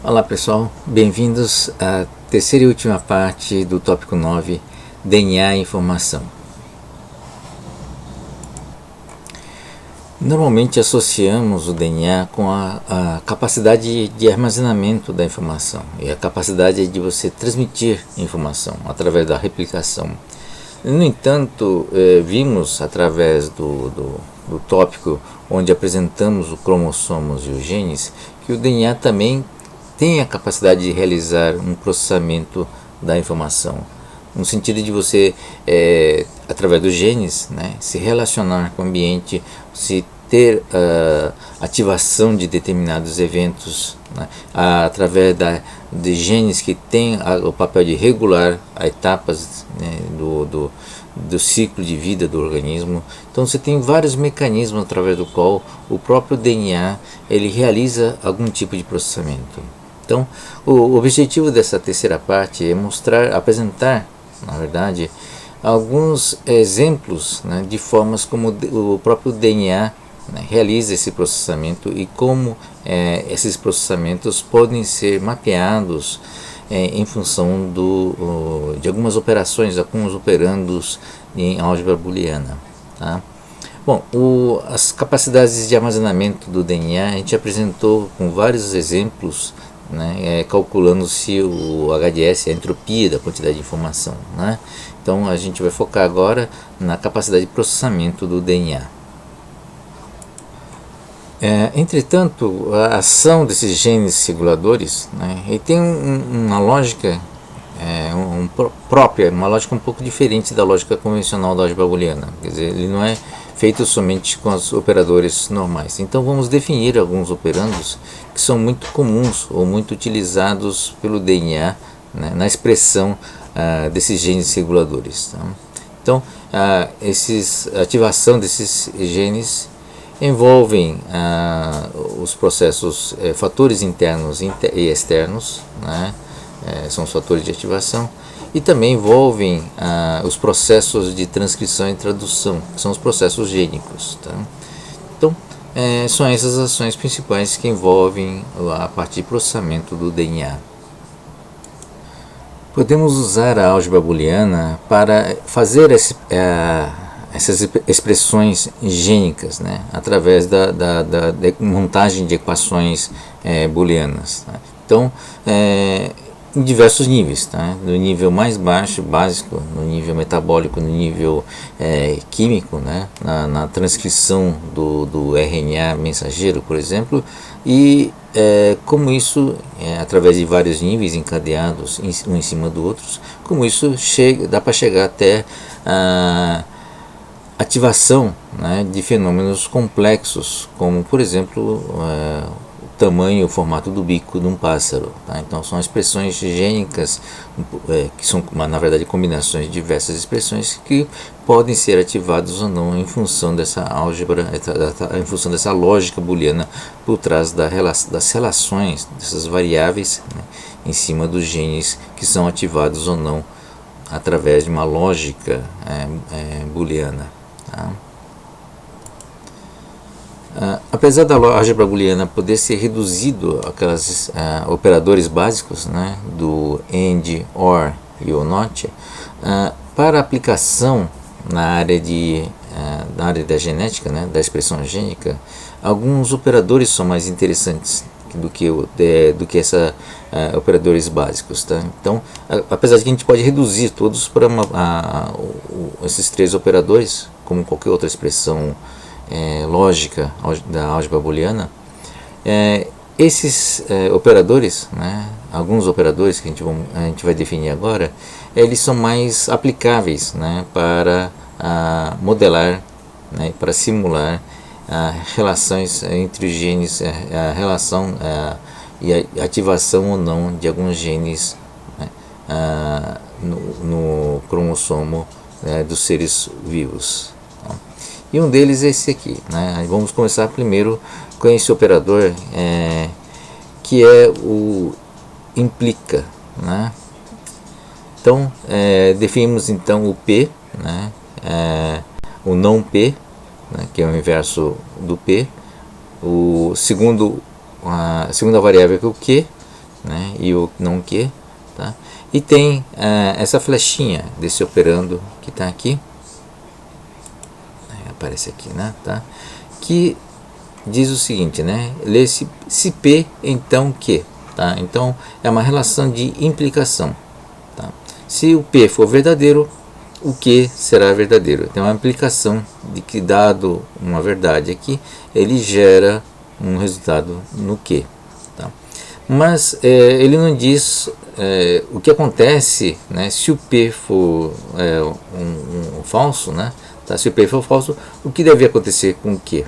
Olá pessoal, bem-vindos à terceira e última parte do tópico 9, DNA e informação. Normalmente associamos o DNA com a capacidade de armazenamento da informação e a capacidade de você transmitir informação através da replicação. No entanto, vimos através do tópico onde apresentamos os cromossomos e os genes que o DNA também tem a capacidade de realizar um processamento da informação, no sentido de você, através dos genes, se relacionar com o ambiente, se ter ativação de determinados eventos, através de genes que têm o papel de regular as etapas do ciclo de vida do organismo. Então você tem vários mecanismos através do qual o próprio DNA ele realiza algum tipo de processamento. Então, o objetivo dessa terceira parte é apresentar, na verdade, alguns exemplos de formas como o próprio DNA realiza esse processamento e como esses processamentos podem ser mapeados em função de algumas operações, alguns operandos em álgebra booleana. Tá? Bom, as capacidades de armazenamento do DNA a gente apresentou com vários exemplos, calculando-se o HDS, a entropia da quantidade de informação. Então a gente vai focar agora na capacidade de processamento do DNA. Entretanto, a ação desses genes reguladores ele tem uma lógica própria, uma lógica um pouco diferente da lógica convencional da álgebra booleana. Quer dizer, ele não é feito somente com os operadores normais. Então vamos definir alguns operandos que são muito comuns ou muito utilizados pelo DNA na expressão desses genes reguladores. Tá? Então, a ativação desses genes envolvem os processos, fatores internos e externos, são os fatores de ativação, e também envolvem os processos de transcrição e tradução, que são os processos gênicos. Tá? Então, são essas ações principais que envolvem a parte de processamento do DNA. Podemos usar a álgebra booleana para fazer essas expressões gênicas, através da montagem de equações booleanas. Tá? Então, em diversos níveis, no nível mais baixo, básico, no nível metabólico, no nível químico, na transcrição do RNA mensageiro, por exemplo, e como isso, através de vários níveis encadeados um em cima do outro, como isso dá para chegar até a ativação de fenômenos complexos, como por exemplo o tamanho e o formato do bico de um pássaro. Tá? Então são expressões gênicas, que são na verdade combinações de diversas expressões que podem ser ativadas ou não em função dessa álgebra, em função dessa lógica booleana por trás das relações dessas variáveis em cima dos genes que são ativados ou não através de uma lógica booleana. Tá? Apesar da álgebra booleana poder ser reduzido àqueles operadores básicos, do AND, OR e o NOT, para aplicação na área da genética, da expressão gênica, alguns operadores são mais interessantes do que esses operadores básicos. Tá? Então, apesar de que a gente pode reduzir todos para esses três operadores, como qualquer outra expressão lógica da álgebra booleana, esses operadores, alguns operadores que a gente vai definir agora, eles são mais aplicáveis para modelar, para simular relações entre os genes, a relação e a ativação ou não de alguns genes no cromossomo dos seres vivos. E um deles é esse aqui. Vamos começar primeiro com esse operador que é o implica. Então, definimos então o P, o não P, que é o inverso do P, a segunda variável que é o Q, e o não que, tá? E tem essa flechinha desse operando que está aqui, aparece aqui, né, tá? Que diz o seguinte, né? Lê se P, então que, tá? Então é uma relação de implicação, tá? Se o P for verdadeiro, o que será verdadeiro. Tem uma implicação de que, dado uma verdade aqui, ele gera um resultado no que, tá? Mas ele não diz o que acontece, né, se o P for um falso, né, tá? Se o P for falso, o que deve acontecer com o que?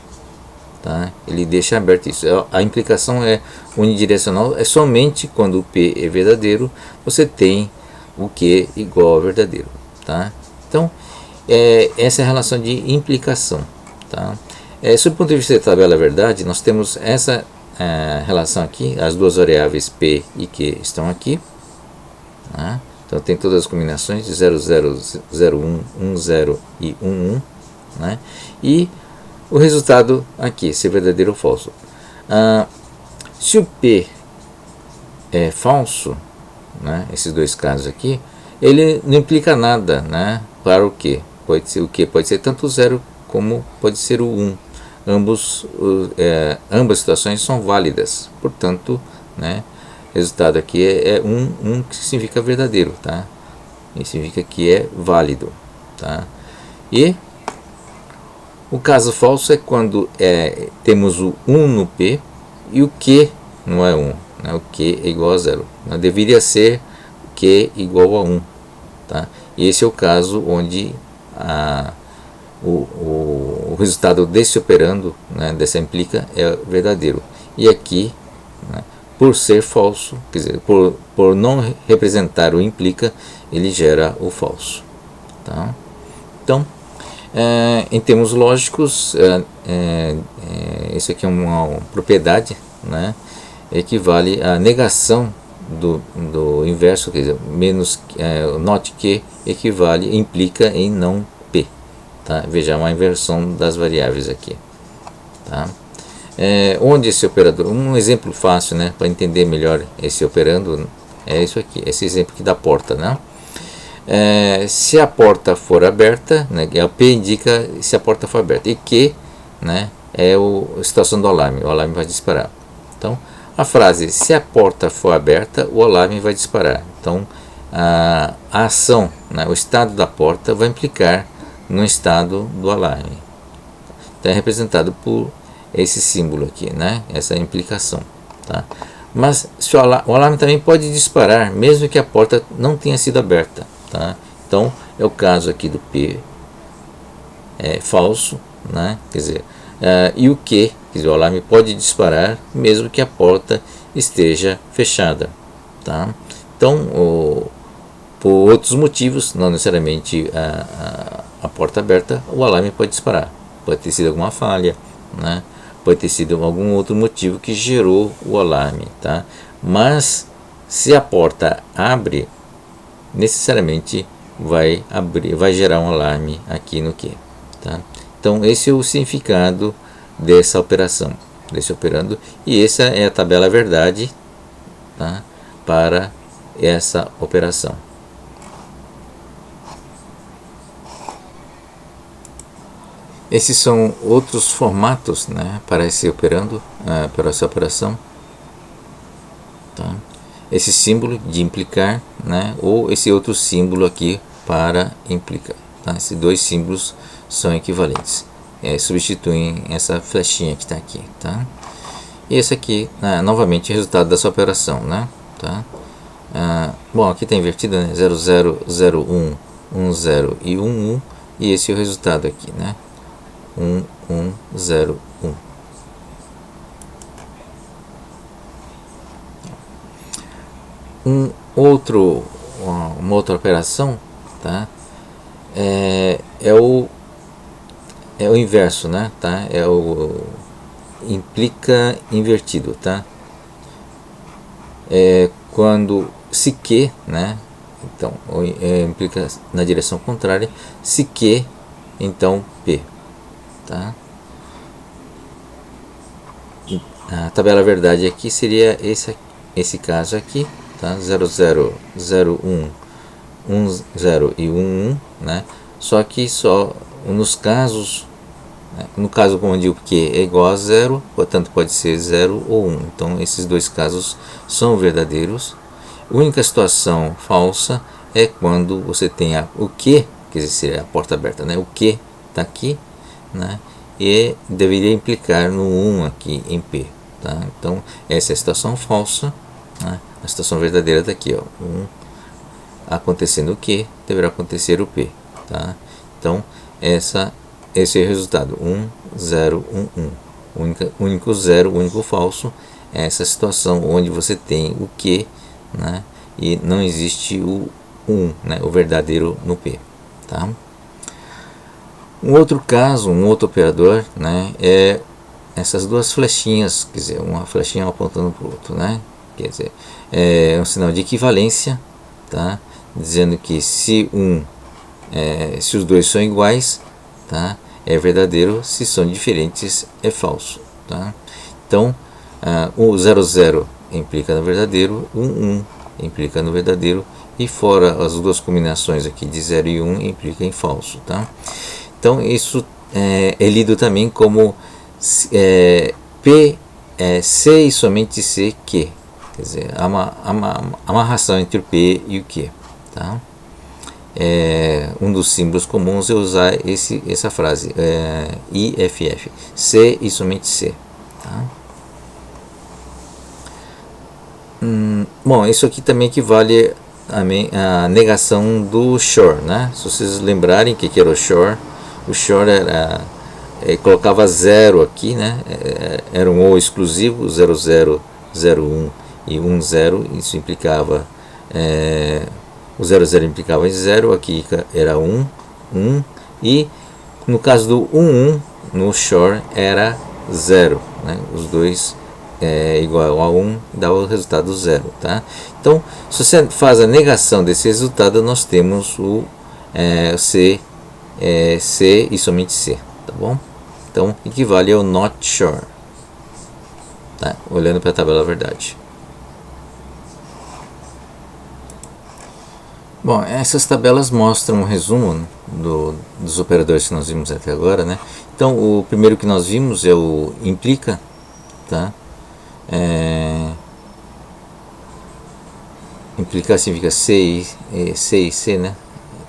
Tá? Ele deixa aberto isso. A implicação é unidirecional, é somente quando o P é verdadeiro, você tem o Q igual a verdadeiro. Tá? Então, essa é a relação de implicação. Tá? Sob o ponto de vista da tabela verdade, nós temos essa relação aqui, as duas variáveis P e Q estão aqui. Tá? Então, tem todas as combinações de 00, 01, 10 e 11. Né? E o resultado aqui, se é verdadeiro ou falso. Se o P é falso, né, esses dois casos aqui, ele não implica nada, né, para o Q. O Q pode ser tanto o 0 como pode ser o 1. Ambas situações são válidas. Portanto, né, o resultado aqui é 1, que significa verdadeiro. Tá? E significa que é válido. Tá? E o caso falso é quando temos o 1 no P e o Q não é 1, né? O Q é igual a 0. Deveria ser Q igual a 1. Tá? E esse é o caso onde o resultado desse operando, né, dessa implica, é verdadeiro. E aqui, né, por ser falso, quer dizer, por não representar o implica, ele gera o falso. Tá? Então, em termos lógicos, isso aqui é uma propriedade, né, equivale à negação do inverso, quer dizer, menos not que equivale, implica em não P. Tá? Veja, uma inversão das variáveis aqui. Tá? Onde esse operador, um exemplo fácil, né, para entender melhor esse operando, é isso aqui, esse exemplo aqui da porta, né? Se a porta for aberta, né, o P indica se a porta for aberta, e Q, né, é a situação do alarme, o alarme vai disparar. Então, a frase se a porta for aberta, o alarme vai disparar. Então, a ação, né, o estado da porta vai implicar no estado do alarme. Então, é representado por esse símbolo aqui, né, essa implicação. Tá? Mas o alarme também pode disparar, mesmo que a porta não tenha sido aberta. Tá? Então, é o caso aqui do P falso, né? Quer dizer, e o Q, quer dizer, o alarme pode disparar mesmo que a porta esteja fechada. Tá? Então, por outros motivos, não necessariamente a porta aberta, o alarme pode disparar. Pode ter sido alguma falha, né? Pode ter sido algum outro motivo que gerou o alarme. Tá? Mas, se a porta abre, necessariamente vai gerar um alarme aqui no Q. Tá? Então, esse é o significado dessa operação, desse operando, e essa é a tabela verdade, tá, para essa operação. Esses são outros formatos, né, para esse operando, para essa operação. Tá? Esse símbolo de implicar, né, ou esse outro símbolo aqui para implicar. Tá? Esses dois símbolos são equivalentes. Substituem essa flechinha que está aqui. Tá? E esse aqui, novamente, é o resultado dessa operação. Né? Tá? Bom, aqui está invertido, né? 00, 01, 10 e 11. E esse é o resultado aqui. Né? 1101. Uma outra operação, tá? É o inverso, né? Tá? É o implica invertido, tá? Quando se Q, né? Então implica na direção contrária. Se Q, então P, tá? A tabela verdade aqui seria esse caso aqui, tá? 00, 01, 10 e 11, né? Só que só nos casos, né? No caso onde o Q é igual a 0, portanto pode ser 0 ou 1. Então esses dois casos são verdadeiros. A única situação falsa é quando você tem o Q, quer dizer, seria a porta aberta, né? O Q está aqui, né? E deveria implicar no 1 aqui em P, tá? Então essa é a situação falsa, né? A situação verdadeira está aqui, ó, 1 acontecendo o Q, deverá acontecer o P, tá? Então esse é o resultado, 1, 0, 1, 1. Único zero, único falso é essa situação onde você tem o Q, né? E não existe o 1, né? O verdadeiro no P, tá? Um outro caso, um outro operador, né? É essas duas flechinhas, quer dizer, uma flechinha apontando para o outro, né? Quer dizer, é um sinal de equivalência, tá? Dizendo que se os dois são iguais, tá? É verdadeiro, se são diferentes é falso, tá? Então o 00 implica no verdadeiro, 1 implica no verdadeiro, e fora as duas combinações aqui de 0 e 1 implica em falso, tá? Então isso é lido também como P C e somente C Q, quer dizer, há uma amarração entre o P e o Q, tá? Um dos símbolos comuns é usar essa frase, IFF, C e somente C, tá? Bom, isso aqui também equivale à negação do Shor, né? Se vocês lembrarem o que era o Shor era, colocava 0 aqui, né? Era um ou exclusivo, 00, 01 e 10, isso implicava, o 00 implicava em 0, aqui era 1, e no caso do 11, no Shor era 0, né? Os dois igual a 1 dá o resultado 0, tá? Então, se você faz a negação desse resultado, nós temos o C e somente C, tá bom? Então, equivale ao not sure, tá? Olhando para a tabela verdade. Bom, essas tabelas mostram um resumo dos operadores que nós vimos até agora, né? Então, o primeiro que nós vimos é o implica, tá? Implicar significa C e C, né?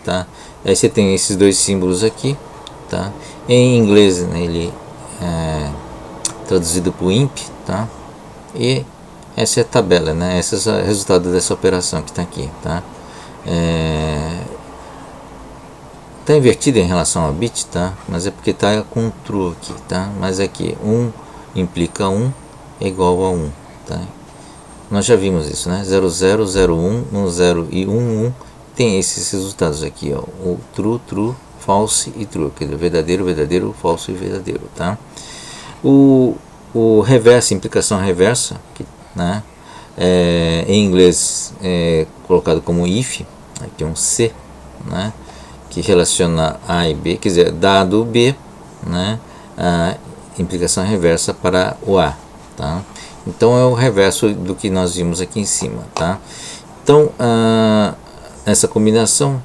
Tá? Aí você tem esses dois símbolos aqui, tá? Em inglês, né, ele é traduzido por imp, tá? E essa é a tabela, né? Esse é o resultado dessa operação que está aqui, tá? Tá invertido em relação a bit, tá? Mas é porque tá com true aqui, tá? Mas aqui 1 implica 1 é igual a 1, tá? Nós já vimos isso, né? 00, 01, 10 e 11 tem esses resultados aqui, ó, o true, false e true, quer dizer, verdadeiro, falso e verdadeiro, tá? O reverso, implicação reversa, né? Em inglês é colocado como if, aqui é um C, né? Que relaciona A e B, quer dizer, dado B, né? A implicação reversa para o A, tá? Então é o reverso do que nós vimos aqui em cima, tá? Então essa combinação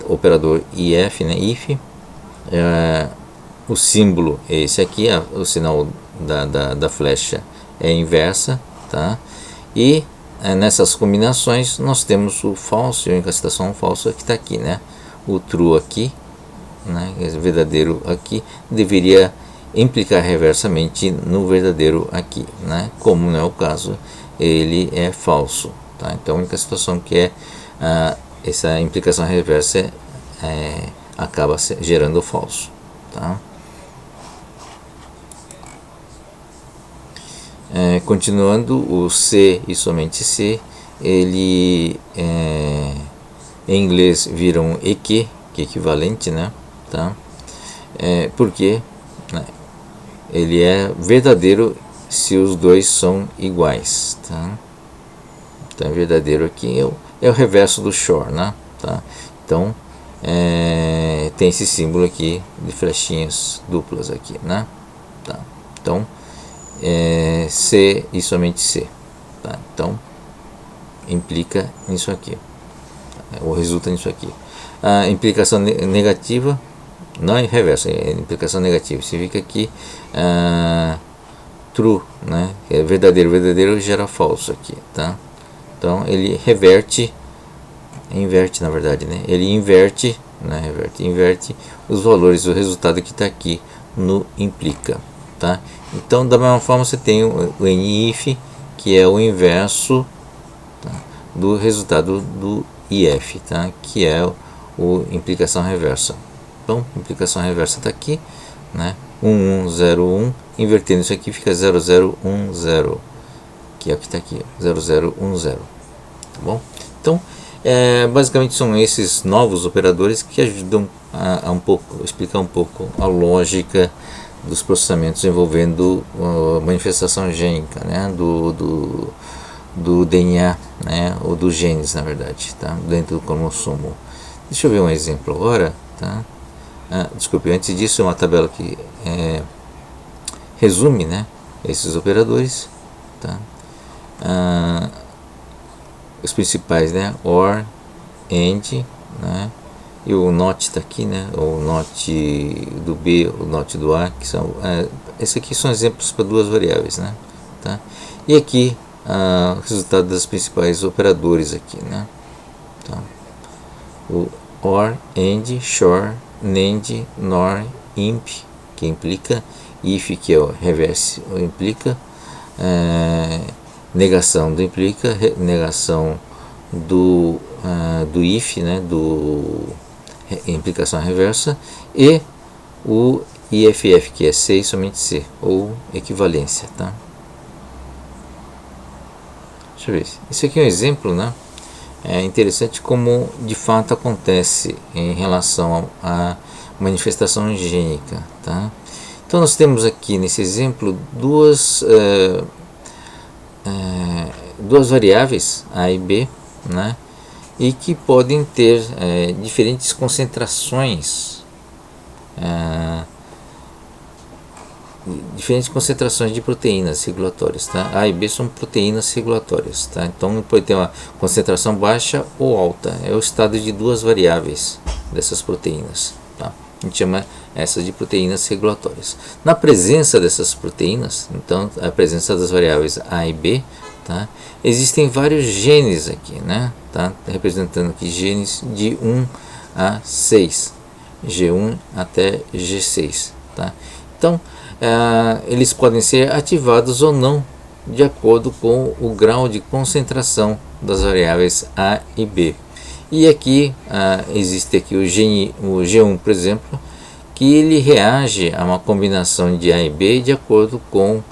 operador IF, né? If, o símbolo é esse aqui, o sinal da flecha é inversa, tá? E nessas combinações nós temos o falso, a única citação falsa que está aqui, né? O true aqui, né? Verdadeiro aqui deveria implicar reversamente no verdadeiro aqui, né? Como não é o caso, ele é falso, tá? Então a única situação que essa implicação reversa acaba gerando falso, tá? Continuando, o C e somente C, ele em inglês vira um EQ, que é equivalente, né? Tá? Porque ele é verdadeiro se os dois são iguais, tá? Então, verdadeiro aqui é o reverso do Shor, né? Tá? Então, tem esse símbolo aqui de flechinhas duplas aqui, né? Tá? Então, C e somente C, tá? Então, implica nisso aqui, ou resulta nisso aqui. A implicação negativa, não é reversa, é implicação negativa, significa que true, né, é verdadeiro, verdadeiro gera falso aqui, tá? Então ele inverte na verdade, né? Ele inverte, né? Inverte os valores do resultado que está aqui no implica, tá? Então da mesma forma você tem o NIF, que é o inverso, tá, do resultado do IF, tá? Que é o implicação reversa. Então implicação reversa está aqui, né? 1101, invertendo isso aqui fica 0010, que é o que está aqui, 0010, tá bom? Então basicamente são esses novos operadores que ajudam a explicar um pouco a lógica dos processamentos envolvendo manifestação gênica, né, do DNA, né, ou dos genes, na verdade, tá, dentro do cromossomo. Deixa eu ver um exemplo agora, tá? Desculpe, antes disso uma tabela que resume, né, esses operadores, tá? Os principais, né, OR, AND, né, e o NOT está aqui, né, o NOT do B, o NOT do A, que são, esses aqui são exemplos para duas variáveis, né, tá? E aqui o resultado dos principais operadores aqui, né, tá? O OR, AND, SHOR, NAND, NOR, IMP, que implica, IF, que é o reverse, o implica, negação do implica, negação do if, né, do implicação reversa, e o IFF, que é C e somente C, ou equivalência, tá? Deixa eu ver. Isso aqui é um exemplo, né? É interessante como de fato acontece em relação à manifestação gênica, tá? Então nós temos aqui nesse exemplo duas variáveis A e B, né, e que podem ter diferentes concentrações de proteínas regulatórias, tá? A e B são proteínas regulatórias, tá? Então pode ter uma concentração baixa ou alta, é o estado de duas variáveis dessas proteínas, tá? A gente chama essas de proteínas regulatórias. Na presença dessas proteínas, então a presença das variáveis A e B, tá, existem vários genes aqui, né, tá, representando aqui genes de 1 a 6, G1 até G6, tá? Então eles podem ser ativados ou não de acordo com o grau de concentração das variáveis A e B. E aqui existe aqui o G1, por exemplo, que ele reage a uma combinação de A e B de acordo com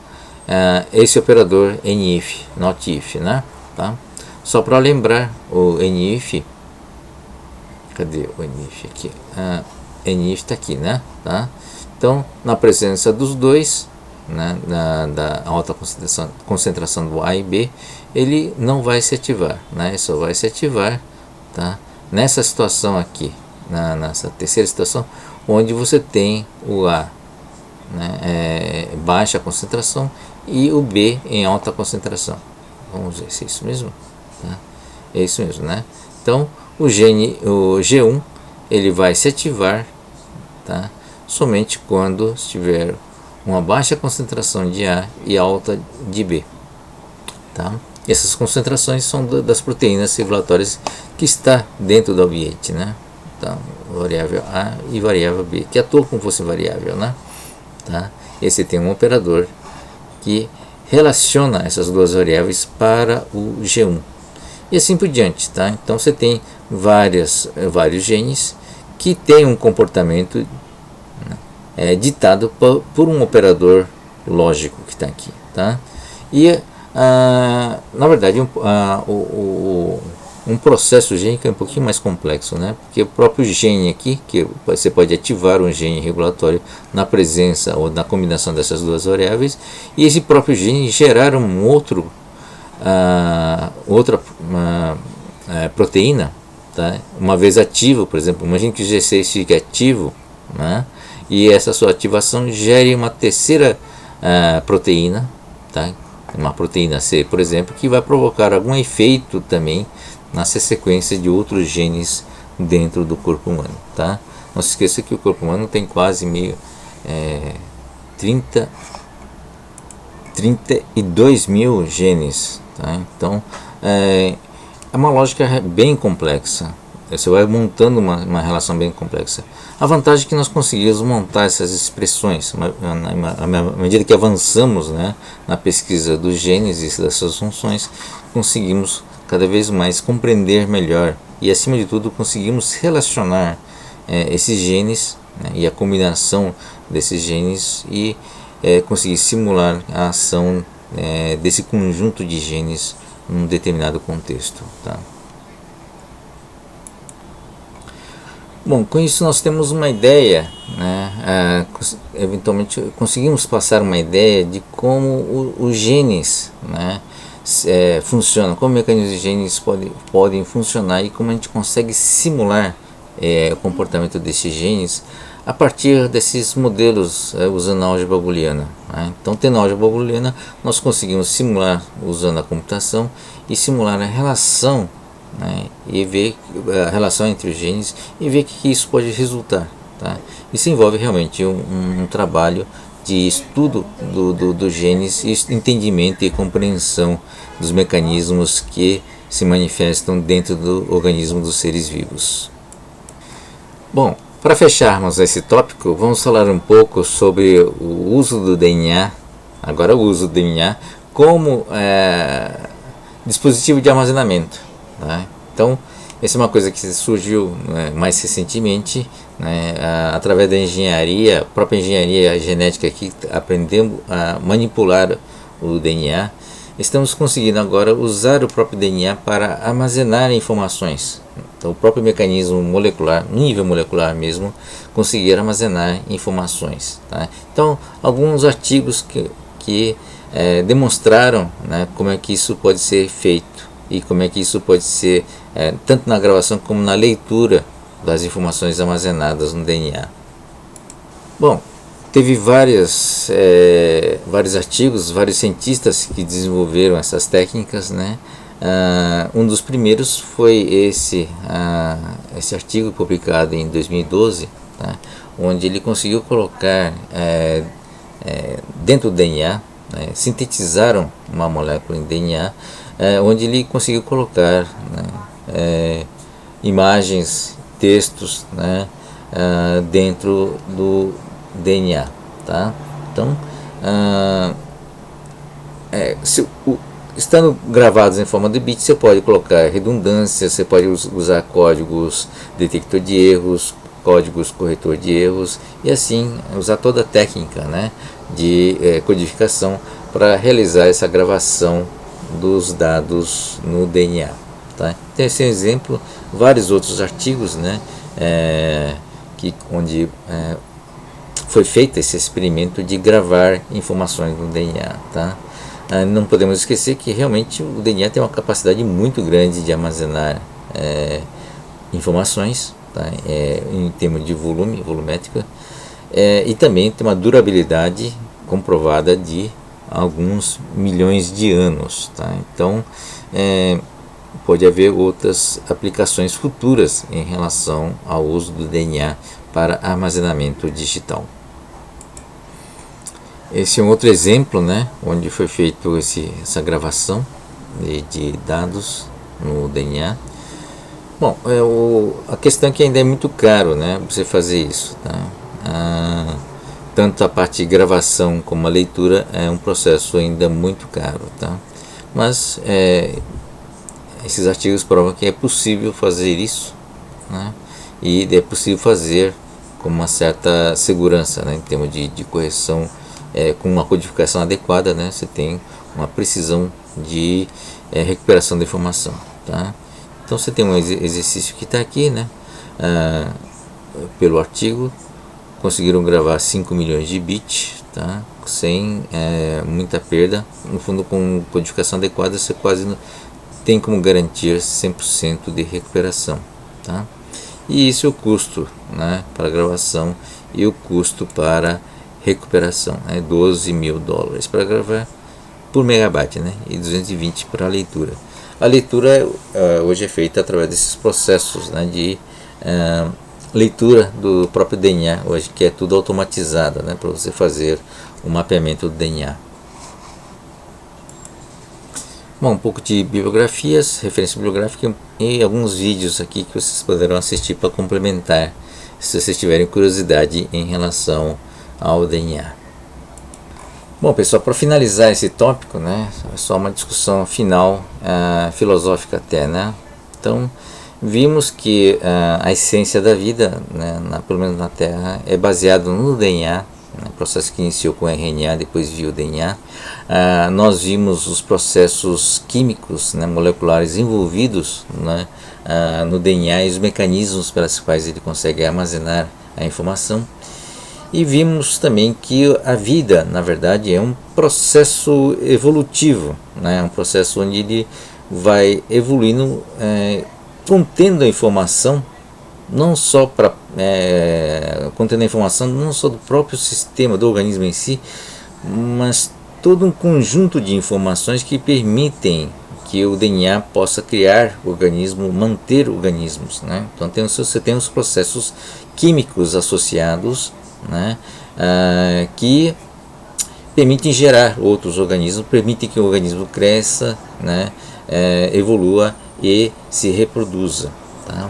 esse operador NIF, not if, né? Tá? Só para lembrar, o NIF, cadê o NIF aqui? NIF está aqui, né? Tá? Então, na presença dos dois, né, da alta concentração do A e B, ele não vai se ativar, né? Só vai se ativar, tá, nessa situação aqui, nessa terceira situação, onde você tem o A, né, baixa concentração e o B em alta concentração. Vamos ver se é isso mesmo, tá? É isso mesmo, né? Então o G1 ele vai se ativar, tá, somente quando estiver uma baixa concentração de A e alta de B, tá? Essas concentrações são das proteínas regulatórias que está dentro do ambiente, né? Então, variável A e variável B, que atuam como fosse variável, né? Tá? Esse tem um operador que relaciona essas duas variáveis para o G1 e assim por diante, tá? Então você tem vários genes que têm um comportamento, né, ditado por um operador lógico que está aqui, tá? E na verdade um processo gênico é um pouquinho mais complexo, né? Porque o próprio gene aqui, que você pode ativar um gene regulatório na presença ou na combinação dessas duas variáveis, e esse próprio gene gerar outra proteína, tá? Uma vez ativo, por exemplo, imagine que o G6 fique ativo, né? E essa sua ativação gere uma terceira proteína, tá? uma proteína C, por exemplo, que vai provocar algum efeito também nessa sequência de outros genes dentro do corpo humano, tá? Não se esqueça que o corpo humano tem quase 32 mil genes, tá? Então é uma lógica bem complexa. Você vai montando uma relação bem complexa. A vantagem é que nós conseguimos montar essas expressões à medida que avançamos, né, na pesquisa dos genes e das suas funções, conseguimos cada vez mais compreender melhor e, acima de tudo, conseguimos relacionar esses genes, né, e a combinação desses genes e conseguir simular a ação desse conjunto de genes num determinado contexto, tá? Bom, com isso nós temos uma ideia, né? Eventualmente conseguimos passar uma ideia de como os genes, né, funcionam, como mecanismos de genes podem funcionar e como a gente consegue simular o comportamento desses genes a partir desses modelos usando a álgebra booleana, né? Então, tendo a álgebra booleana, nós conseguimos simular usando a computação e simular a relação, né, e ver a relação entre os genes e ver o que isso pode resultar, tá? Isso envolve realmente um trabalho de estudo dos genes, entendimento e compreensão dos mecanismos que se manifestam dentro do organismo dos seres vivos. Bom, para fecharmos esse tópico, vamos falar um pouco sobre o uso do DNA, agora o uso do DNA como dispositivo de armazenamento, né? Então, essa é uma coisa que surgiu, né, mais recentemente, né, através da engenharia, própria engenharia genética, que aprendemos a manipular o DNA. Estamos conseguindo agora usar o próprio DNA para armazenar informações. Então, o próprio mecanismo molecular, nível molecular mesmo, conseguir armazenar informações, tá? Então, alguns artigos que demonstraram, né, como é que isso pode ser feito e como é que isso pode ser tanto na gravação como na leitura das informações armazenadas no DNA. Bom, teve vários artigos, vários cientistas que desenvolveram essas técnicas, né? Um dos primeiros foi esse artigo publicado em 2012, tá? Onde ele conseguiu colocar dentro do DNA, né, sintetizaram uma molécula em DNA, onde ele conseguiu colocar, né, imagens, textos, né, dentro do DNA, tá? Então, estando gravados em forma de bit, você pode colocar redundância, você pode usar códigos detector de erros, códigos corretor de erros e assim usar toda a técnica, né, de codificação para realizar essa gravação dos dados no DNA, tá? Então, esse é um exemplo, vários outros artigos, né, onde foi feito esse experimento de gravar informações no DNA, tá? Não podemos esquecer que realmente o DNA tem uma capacidade muito grande de armazenar informações, tá? Em termos de volumétrica, e também tem uma durabilidade comprovada de alguns milhões de anos, tá? Então, pode haver outras aplicações futuras em relação ao uso do DNA para armazenamento digital. Esse é um outro exemplo, né, onde foi feito essa gravação de dados no DNA. Bom, a questão é que ainda é muito caro, né, você fazer isso, tá? Tanto a parte de gravação como a leitura é um processo ainda muito caro, tá? Mas esses artigos provam que é possível fazer isso, né? E é possível fazer com uma certa segurança, né, em termos de correção, com uma codificação adequada, né? Você tem uma precisão de recuperação da informação, tá? Então você tem um exercício que está aqui, né? Pelo artigo conseguiram gravar 5 milhões de bits, tá? Sem muita perda. No fundo, com codificação adequada, você quase não tem como garantir 100% de recuperação, tá? E isso é o custo, né, para gravação, e o custo para recuperação é $12 mil para gravar por megabyte, né? E 220 para a leitura. A leitura hoje é feita através desses processos, né, de leitura do próprio DNA, hoje que é tudo automatizado, né, para você fazer o mapeamento do DNA. Bom, um pouco de bibliografias, referência bibliográfica e alguns vídeos aqui que vocês poderão assistir para complementar, se vocês tiverem curiosidade em relação ao DNA. Bom, pessoal, para finalizar esse tópico, né, é só uma discussão final, filosófica até, né? Então, vimos que a essência da vida, né, pelo menos na Terra, é baseado no DNA, né, processo que iniciou com o RNA, depois viu o DNA. Nós vimos os processos químicos, né, moleculares envolvidos, né, no DNA e os mecanismos pelos quais ele consegue armazenar a informação. E vimos também que a vida, na verdade, é um processo evolutivo, né? Um processo onde ele vai evoluindo, contendo a informação, não só para contendo a informação não só do próprio sistema, do organismo em si, mas todo um conjunto de informações que permitem que o DNA possa criar organismo, manter organismos, né? Então você tem os processos químicos associados, né, que permitem gerar outros organismos, permitem que o organismo cresça, né, evolua e se reproduza. Tá?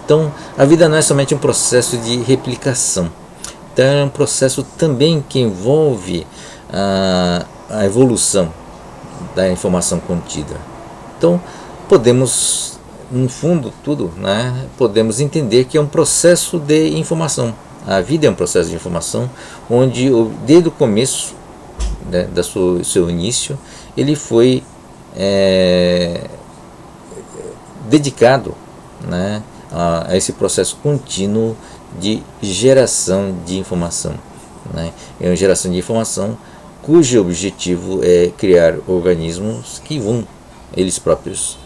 Então, a vida não é somente um processo de replicação, então é um processo também que envolve a evolução da informação contida. Então, podemos, no fundo, tudo, né, podemos entender que é um processo de informação. A vida é um processo de informação onde, desde o começo, né, seu início, ele foi dedicado, né, a esse processo contínuo de geração de informação. Né? É uma geração de informação cujo objetivo é criar organismos que vão, eles próprios,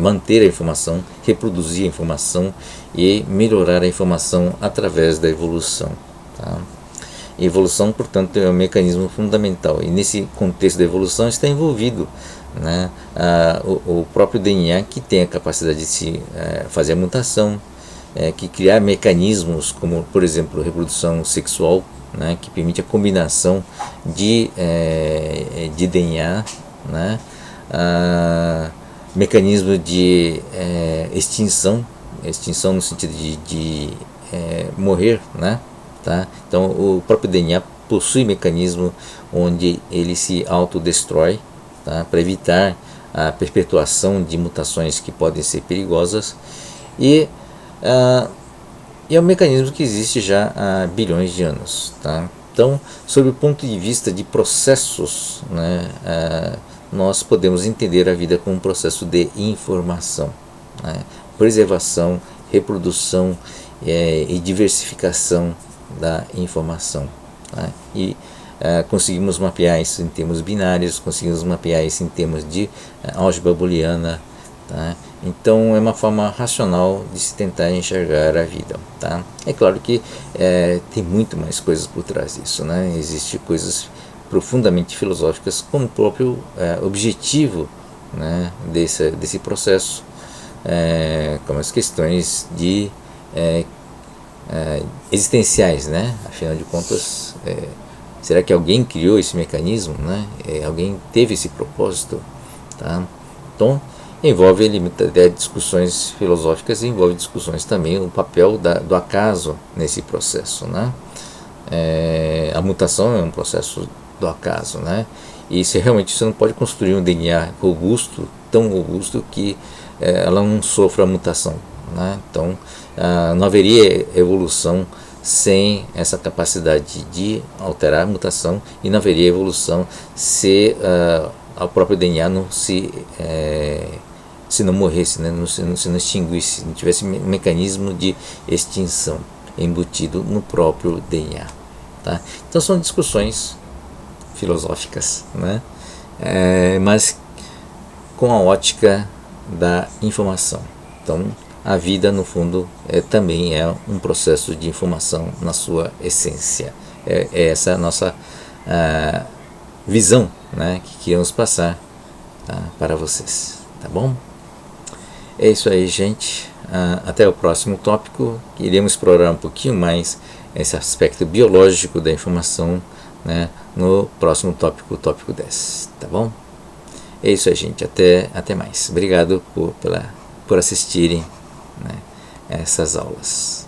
manter a informação, reproduzir a informação e melhorar a informação através da evolução. Tá? Evolução, portanto, é um mecanismo fundamental, e nesse contexto da evolução está envolvido, né, o próprio DNA, que tem a capacidade de se fazer a mutação, que criar mecanismos como, por exemplo, a reprodução sexual, né, que permite a combinação de DNA, né, mecanismo de extinção no sentido de morrer, né? Tá? Então o próprio DNA possui mecanismo onde ele se autodestrói, tá? Para evitar a perpetuação de mutações que podem ser perigosas, e é um mecanismo que existe já há bilhões de anos. Tá? Então, sob o ponto de vista de processos, né, nós podemos entender a vida como um processo de informação, né? Preservação, reprodução e diversificação da informação. Tá? E conseguimos mapear isso em termos binários, conseguimos mapear isso em termos de álgebra booleana. Tá? Então é uma forma racional de se tentar enxergar a vida. Tá? É claro que tem muito mais coisas por trás disso, né? Existem coisas profundamente filosóficas como o próprio objetivo, né, desse processo, como as questões de existenciais, né? Afinal de contas, será que alguém criou esse mecanismo, né? Alguém teve esse propósito? Tá? Então envolve discussões filosóficas, e envolve discussões também o papel do acaso nesse processo, né? A mutação é um processo do acaso, né? E se realmente você não pode construir um DNA robusto, tão robusto que ela não sofra mutação, né? Então não haveria evolução sem essa capacidade de alterar a mutação, e não haveria evolução se o próprio DNA não se não morresse, né? Se não extinguisse, não tivesse mecanismo de extinção embutido no próprio DNA. Tá? Então são discussões filosóficas, né? Mas com a ótica da informação. Então a vida, no fundo, também é um processo de informação na sua essência. Essa a nossa visão né, que queremos passar, tá, para vocês, tá bom? É isso aí, gente. Até o próximo tópico. Iremos explorar um pouquinho mais esse aspecto biológico da informação, né, no próximo tópico, tópico 10, tá bom? É isso aí, gente. Até mais. Obrigado por assistirem, né, essas aulas.